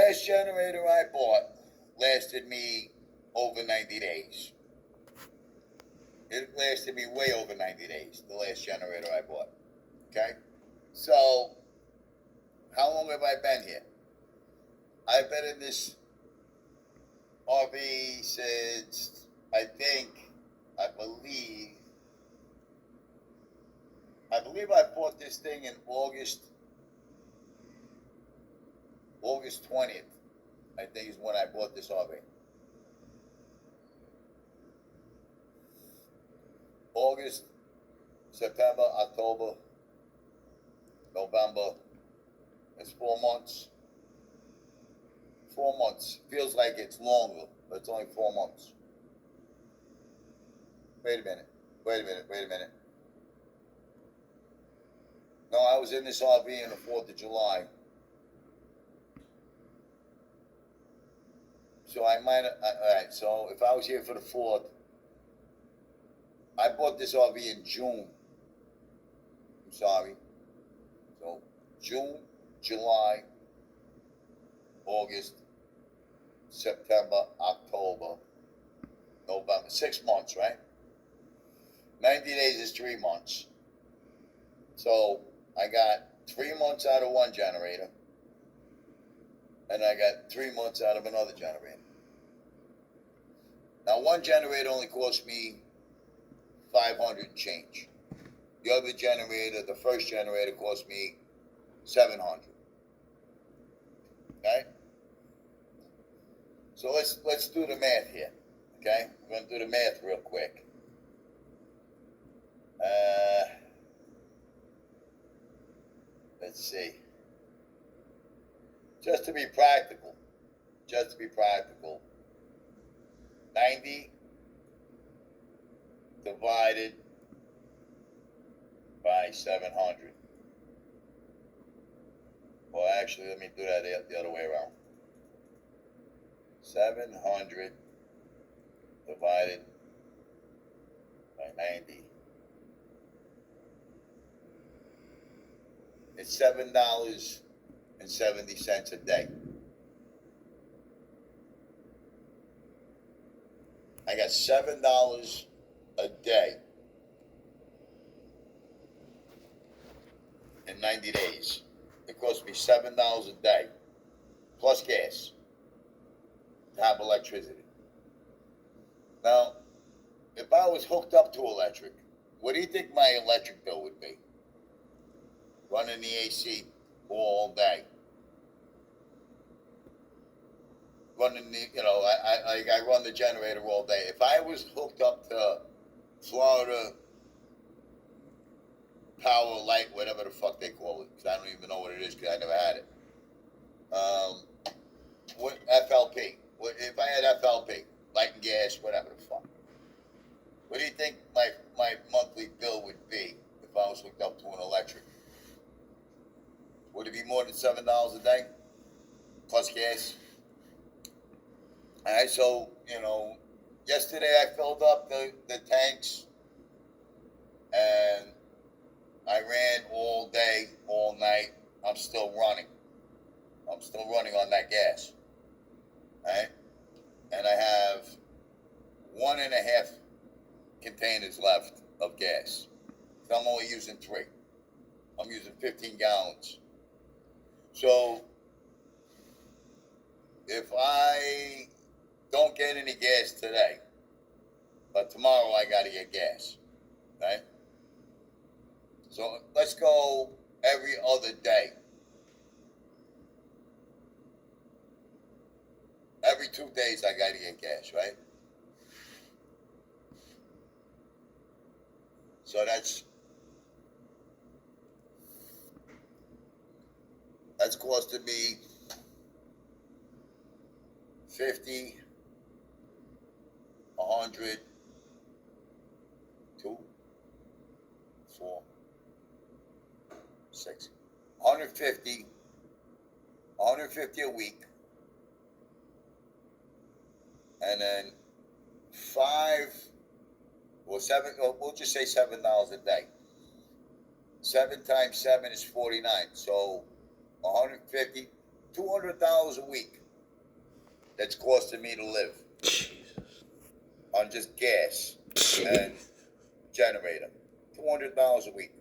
last generator I bought lasted me over 90 days. It lasted me way over 90 days, the last generator I bought. Okay? So, how long have I been here? I've been in this RV since, I believe I bought this thing in August 20th, I think is when I bought this RV. August, September, October, November. It's 4 months. 4 months. Feels like it's longer, but it's only 4 months. Wait a minute. No, I was in this RV on the 4th of July. So I might have, alright, so if I was here for the 4th, I bought this RV in June. I'm sorry. So June, July, August, September, October, November. 6 months, right? 90 days is 3 months. So I got 3 months out of one generator, and I got 3 months out of another generator. Now, one generator only cost me $500 and change. The other generator, the first generator, cost me $700. Okay? So let's do the math here. Okay? We're going to do the math real quick. Let's see. Just to be practical, 90 divided by 700. Well, actually, let me do that the other way around. 700 divided by 90. It's $7.70 a day. I got $7 a day in 90 days. It cost me $7 a day, plus gas, to have electricity. Now, if I was hooked up to electric, what do you think my electric bill would be? Running the AC all day. Running the, I run the generator all day. If I was hooked up to Florida Power Light, whatever the fuck they call it, because I don't even know what it is because I never had it. What FLP? If I had FLP, light and gas, whatever the fuck. What do you think my monthly bill would be if I was hooked up to an electric? Would it be more than $7 a day? Plus gas? Alright, so, yesterday I filled up the tanks and I ran all day, all night. I'm still running on that gas. Alright? And I have 1.5 containers left of gas. So I'm only using 3. I'm using 15 gallons. So, if I don't get any gas today, but tomorrow I gotta get gas, right? So, let's go every other day. Every 2 days I gotta get gas, right? So that's costing me 50, 100, 2, 4, 6, 150 a week, and then 5 or 7, or we'll just say $7 a day. 7 times 7 is 49. So 150, $200 a week. that's costing me to live. On just gas and generator. $200 a week.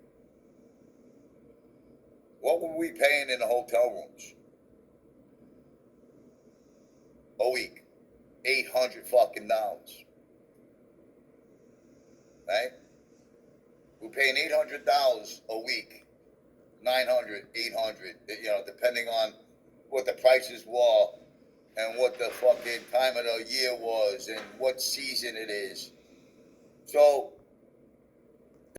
What were we paying in the hotel rooms? A week. $800 fucking dollars. Right? We're paying $800 a week. 900, 800, depending on what the prices were and what the fucking time of the year was and what season it is. So